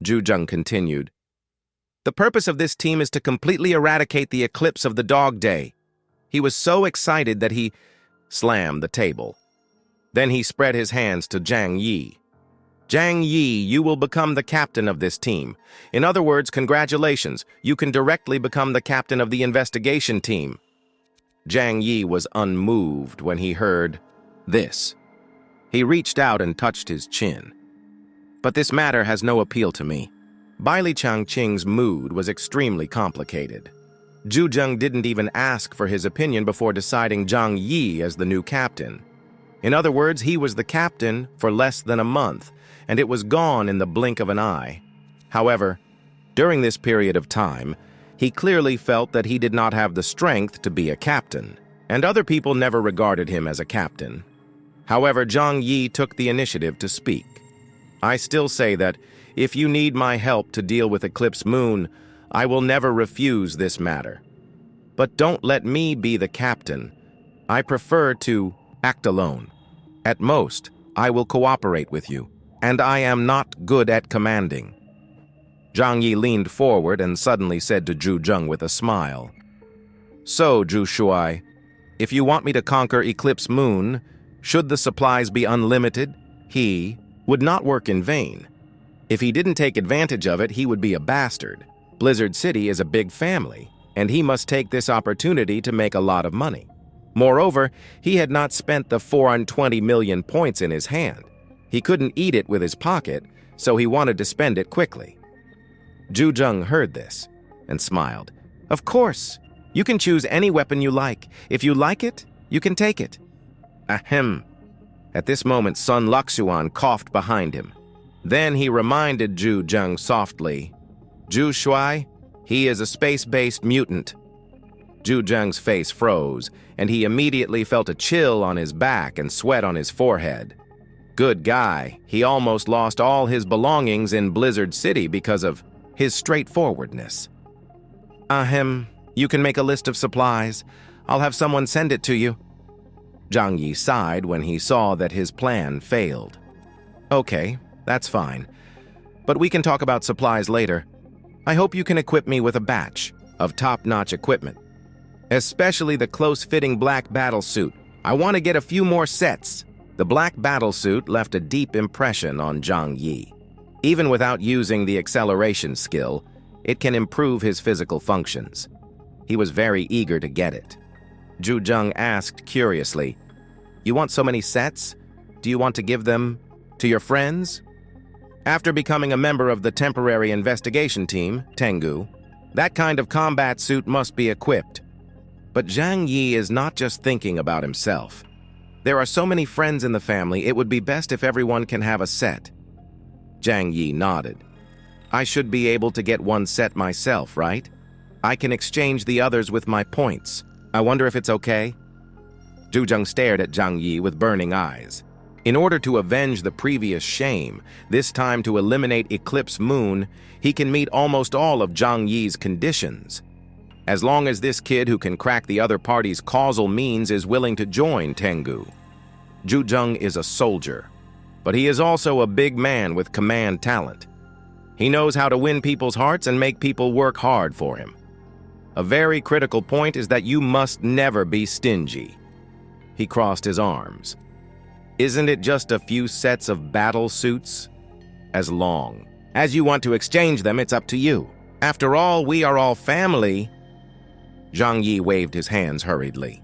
Zhang continued. The purpose of this team is to completely eradicate the eclipse of the Dog Day. He was so excited that he slammed the table. Then he spread his hands to Zhang Yi. Zhang Yi, you will become the captain of this team. In other words, congratulations, you can directly become the captain of the investigation team. Zhang Yi was unmoved when he heard this. He reached out and touched his chin. But this matter has no appeal to me. Baili Changqing's mood was extremely complicated. Zhang didn't even ask for his opinion before deciding Zhang Yi as the new captain. In other words, he was the captain for less than a month, and it was gone in the blink of an eye. However, during this period of time, he clearly felt that he did not have the strength to be a captain, and other people never regarded him as a captain. However, Zhang Yi took the initiative to speak. I still say that if you need my help to deal with Eclipse Moon, I will never refuse this matter. But don't let me be the captain. I prefer to act alone. At most, I will cooperate with you, and I am not good at commanding. Zhang Yi leaned forward and suddenly said to Zhang with a smile. So, Zhu Shuai, if you want me to conquer Eclipse Moon, should the supplies be unlimited, he would not work in vain. If he didn't take advantage of it, he would be a bastard. Blizzard City is a big family, and he must take this opportunity to make a lot of money. Moreover, he had not spent the 420 million points in his hand. He couldn't eat it with his pocket, so he wanted to spend it quickly. Zhang heard this and smiled. Of course, you can choose any weapon you like. If you like it, you can take it. Ahem. At this moment, Sun Luxuan coughed behind him. Then he reminded Zhang softly, Zhu Shuai, he is a space-based mutant. Zhang's face froze, and he immediately felt a chill on his back and sweat on his forehead. Good guy, he almost lost all his belongings in Blizzard City because of his straightforwardness. Ahem, you can make a list of supplies. I'll have someone send it to you. Zhang Yi sighed when he saw that his plan failed. Okay, that's fine. But we can talk about supplies later. I hope you can equip me with a batch of top-notch equipment. Especially the close-fitting black battle suit. I want to get a few more sets. The black battle suit left a deep impression on Zhang Yi. Even without using the acceleration skill, it can improve his physical functions. He was very eager to get it. Zhang asked curiously, You want so many sets? Do you want to give them to your friends? After becoming a member of the temporary investigation team, Tengu, that kind of combat suit must be equipped. But Zhang Yi is not just thinking about himself. There are so many friends in the family, it would be best if everyone can have a set. Zhang Yi nodded. I should be able to get one set myself, right? I can exchange the others with my points. I wonder if it's okay? Zhang stared at Zhang Yi with burning eyes. In order to avenge the previous shame, this time to eliminate Eclipse Moon, he can meet almost all of Zhang Yi's conditions. As long as this kid who can crack the other party's causal means is willing to join Tengu. Zhang is a soldier, but he is also a big man with command talent. He knows how to win people's hearts and make people work hard for him. A very critical point is that you must never be stingy. He crossed his arms. Isn't it just a few sets of battle suits? As long as you want to exchange them, it's up to you. After all, we are all family. Zhang Yi waved his hands hurriedly.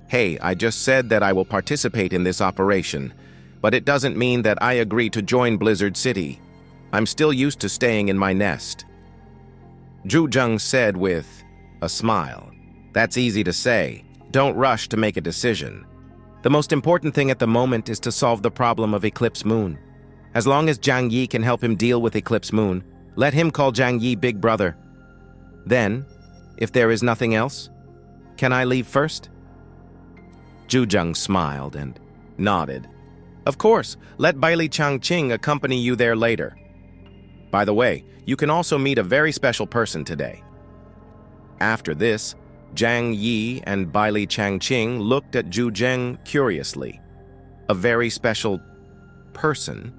Hey, I just said that I will participate in this operation, but it doesn't mean that I agree to join Blizzard City. I'm still used to staying in my nest. Zhang said with a smile. That's easy to say. Don't rush to make a decision. The most important thing at the moment is to solve the problem of Eclipse Moon. As long as Zhang Yi can help him deal with Eclipse Moon, let him call Zhang Yi Big Brother. Then, if there is nothing else, can I leave first? Zhang smiled and nodded. Of course, let Baili Changqing accompany you there later. By the way, you can also meet a very special person today. After this, Zhang Yi and Baili Changqing looked at Zhang curiously. A very special person?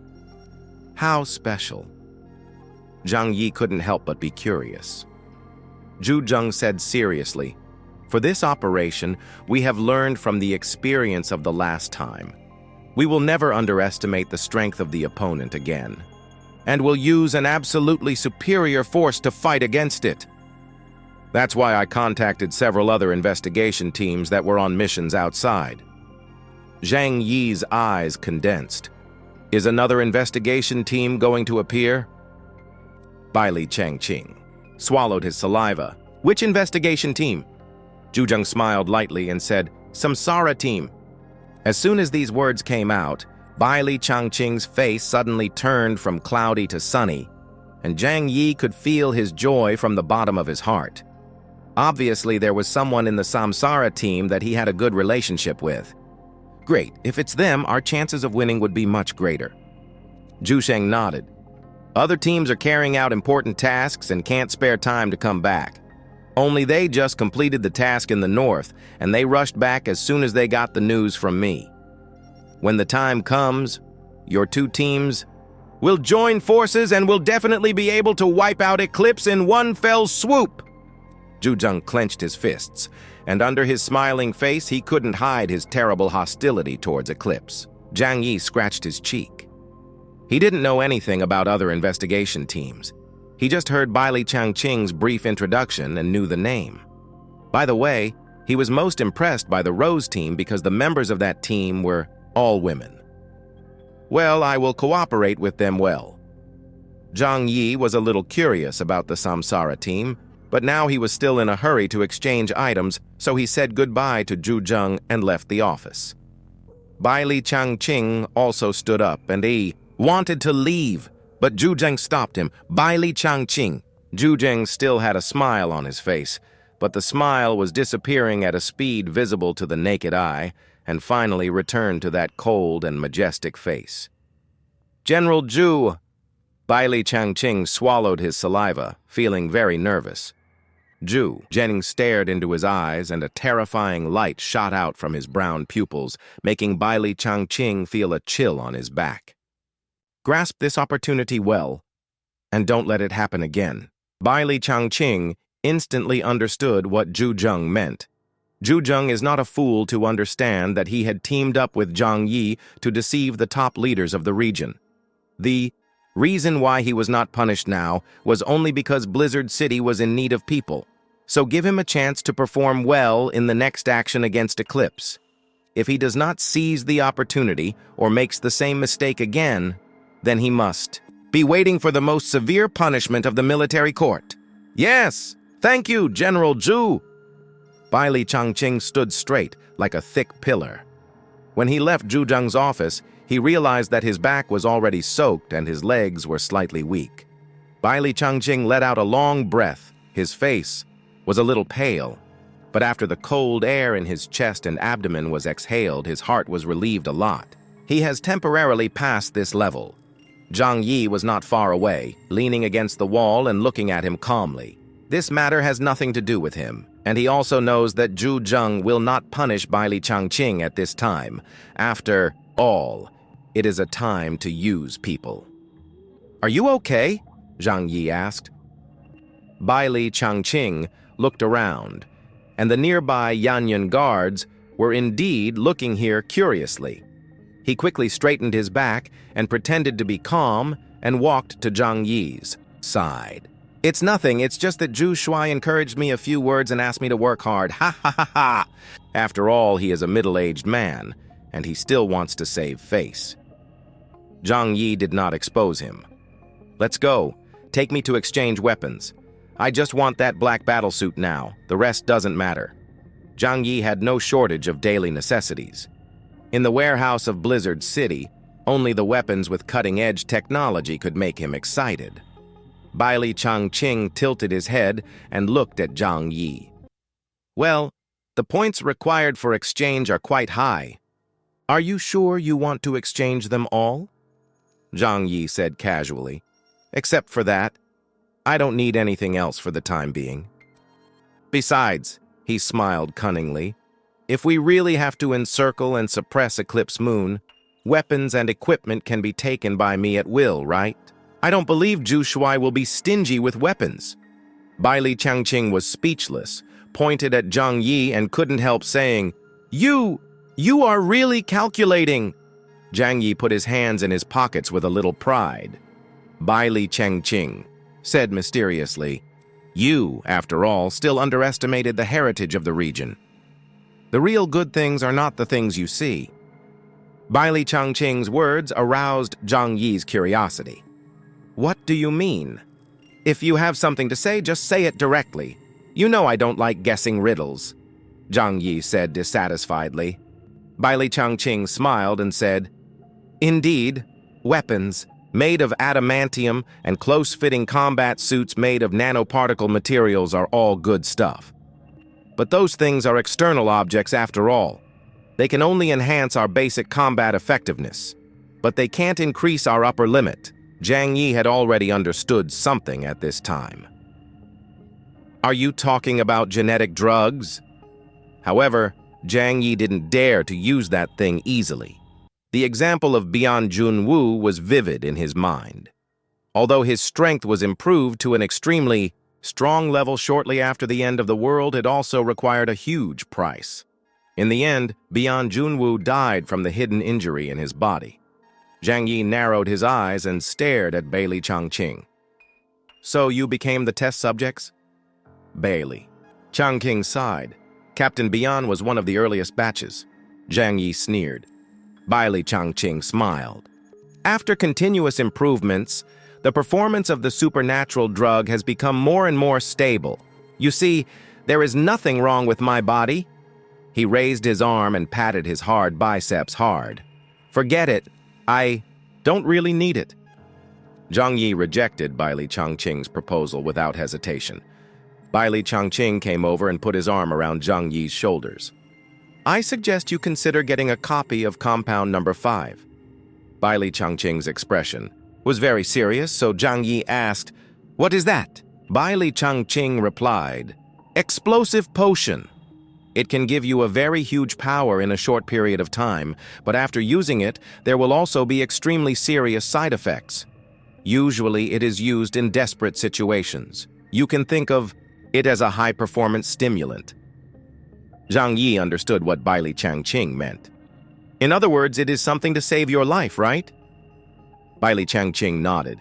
How special? Zhang Yi couldn't help but be curious. Zhang said seriously, "For this operation, we have learned from the experience of the last time. We will never underestimate the strength of the opponent again, and will use an absolutely superior force to fight against it. That's why I contacted several other investigation teams that were on missions outside." Zhang Yi's eyes condensed. "Is another investigation team going to appear?" Bailey Changqing swallowed his saliva. "Which investigation team?" Zhang smiled lightly and said, "Samsara team." As soon as these words came out, Bailey Changqing's face suddenly turned from cloudy to sunny, and Zhang Yi could feel his joy from the bottom of his heart. Obviously, there was someone in the Samsara team that he had a good relationship with. Great, if it's them, our chances of winning would be much greater. Zhu nodded. Other teams are carrying out important tasks and can't spare time to come back. Only they just completed the task in the north, and they rushed back as soon as they got the news from me. When the time comes, your two teams will join forces and will definitely be able to wipe out Eclipse in one fell swoop. Zhang clenched his fists, and under his smiling face he couldn't hide his terrible hostility towards Eclipse. Zhang Yi scratched his cheek. He didn't know anything about other investigation teams. He just heard Bailey Changqing's brief introduction and knew the name. By the way, he was most impressed by the Rose team because the members of that team were all women. Well, I will cooperate with them well. Zhang Yi was a little curious about the Samsara team, but now he was still in a hurry to exchange items, so he said goodbye to Zhang and left the office. Bailey Changqing also stood up and he wanted to leave, but Zhang stopped him. "Bailey Changqing." Zhang still had a smile on his face, but the smile was disappearing at a speed visible to the naked eye, and finally returned to that cold and majestic face. "General Zhu." Bailey Changqing swallowed his saliva, feeling very nervous. Zhang stared into his eyes, and a terrifying light shot out from his brown pupils, making Bailey Changqing feel a chill on his back. "Grasp this opportunity well, and don't let it happen again." Bailey Changqing instantly understood what Zhang meant. Zhang is not a fool to understand that he had teamed up with Zhang Yi to deceive the top leaders of the region. The reason why he was not punished now was only because Blizzard City was in need of people, so give him a chance to perform well in the next action against Eclipse. If he does not seize the opportunity or makes the same mistake again, then he must be waiting for the most severe punishment of the military court. "Yes, thank you, General Zhu." Bailey Changqing stood straight, like a thick pillar. When he left Zhang's office, he realized that his back was already soaked and his legs were slightly weak. Bailey Changqing let out a long breath. His face was a little pale, but after the cold air in his chest and abdomen was exhaled, his heart was relieved a lot. He has temporarily passed this level. Zhang Yi was not far away, leaning against the wall and looking at him calmly. This matter has nothing to do with him, and he also knows that Zhang will not punish Bailey Changqing at this time. After all, it is a time to use people. "Are you okay?" Zhang Yi asked. Bailey Changqing looked around, and the nearby Yanyan guards were indeed looking here curiously. He quickly straightened his back and pretended to be calm and walked to Zhang Yi's side. "It's nothing, it's just that Zhu Shuai encouraged me a few words and asked me to work hard. Ha ha ha ha! After all, he is a middle-aged man, and he still wants to save face." Zhang Yi did not expose him. "Let's go. Take me to exchange weapons. I just want that black battlesuit now. The rest doesn't matter." Zhang Yi had no shortage of daily necessities. In the warehouse of Blizzard City, only the weapons with cutting-edge technology could make him excited. Bailey Changqing tilted his head and looked at Zhang Yi. "Well, the points required for exchange are quite high. Are you sure you want to exchange them all?" Zhang Yi said casually. "Except for that, I don't need anything else for the time being." Besides, he smiled cunningly, if we really have to encircle and suppress Eclipse Moon, weapons and equipment can be taken by me at will, right? I don't believe Zhu Shuai will be stingy with weapons. Bai Li Changqing was speechless, pointed at Zhang Yi and couldn't help saying, You are really calculating. Zhang Yi put his hands in his pockets with a little pride. Bai Li Changqing said mysteriously, You, after all, still underestimated the heritage of the region. The real good things are not the things you see. Bai Li Changqing's words aroused Zhang Yi's curiosity. What do you mean? If you have something to say, just say it directly. You know I don't like guessing riddles, Zhang Yi said dissatisfiedly. Bai Li Changqing smiled and said, Indeed, weapons made of adamantium and close-fitting combat suits made of nanoparticle materials are all good stuff. But those things are external objects after all. They can only enhance our basic combat effectiveness, but they can't increase our upper limit. Zhang Yi had already understood something at this time. Are you talking about genetic drugs? However, Zhang Yi didn't dare to use that thing easily. The example of Bian Junwu was vivid in his mind. Although his strength was improved to an extremely strong level shortly after the end of the world, it also required a huge price. In the end, Bian Junwu died from the hidden injury in his body. Zhang Yi narrowed his eyes and stared at Bai Li Changqing. So you became the test subjects? Bai Li Changqing sighed. Captain Bian was one of the earliest batches. Zhang Yi sneered. Bai Li Changqing smiled. After continuous improvements, the performance of the supernatural drug has become more and more stable. You see, there is nothing wrong with my body. He raised his arm and patted his hard biceps hard. Forget it. I don't really need it. Zhang Yi rejected Bai Li Changqing's proposal without hesitation. Bai Li Changqing came over and put his arm around Zhang Yi's shoulders. I suggest you consider getting a copy of Compound Number 5. Bai Li Changqing's expression was very serious, so Zhang Yi asked, What is that? Bai Li Changqing replied, Explosive potion. It can give you a very huge power in a short period of time, but after using it, there will also be extremely serious side effects. Usually, it is used in desperate situations. You can think of it as a high-performance stimulant. Zhang Yi understood what Bai Li Changqing meant. In other words, it is something to save your life, right? Bai Li Changqing nodded.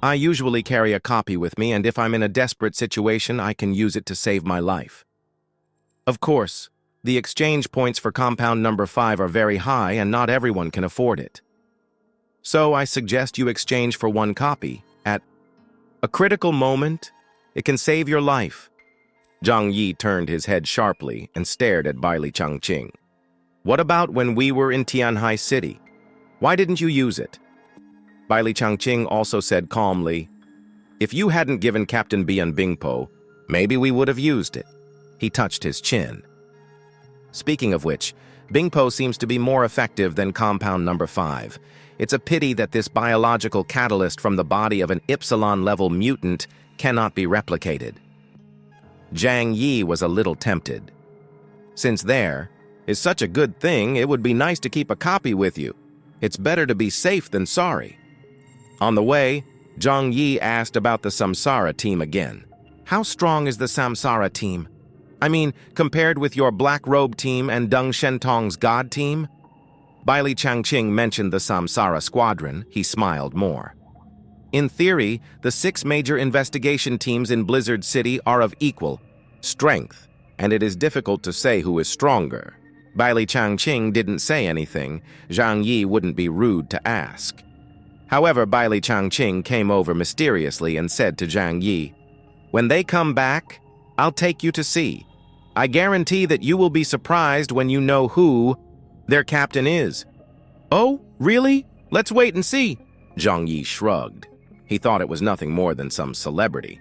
I usually carry a copy with me, and if I'm in a desperate situation, I can use it to save my life. Of course, the exchange points for Compound Number 5 are very high, and not everyone can afford it. So I suggest you exchange for one copy. At a critical moment, it can save your life. Zhang Yi turned his head sharply and stared at Bai Li Changqing. What about when we were in Tianhai City? Why didn't you use it? Bai Li Changqing also said calmly, If you hadn't given Captain Bian Bingpo, maybe we would have used it. He touched his chin. Speaking of which, Bingpo seems to be more effective than Compound Number 5. It's a pity that this biological catalyst from the body of an Epsilon-level mutant cannot be replicated. Zhang Yi was a little tempted. Since there is such a good thing, it would be nice to keep a copy with you. It's better to be safe than sorry. On the way, Zhang Yi asked about the Samsara team again. How strong is the Samsara team? I mean, compared with your Black Robe team and Deng Shentong's God team? Bai Li Changqing mentioned the Samsara squadron. He smiled more. In theory, the 6 major investigation teams in Blizzard City are of equal strength, and it is difficult to say who is stronger. Bai Li Changqing didn't say anything. Zhang Yi wouldn't be rude to ask. However, Bai Li Changqing came over mysteriously and said to Zhang Yi, When they come back, I'll take you to see. I guarantee that you will be surprised when you know who their captain is. Oh, really? Let's wait and see. Zhang Yi shrugged. He thought it was nothing more than some celebrity.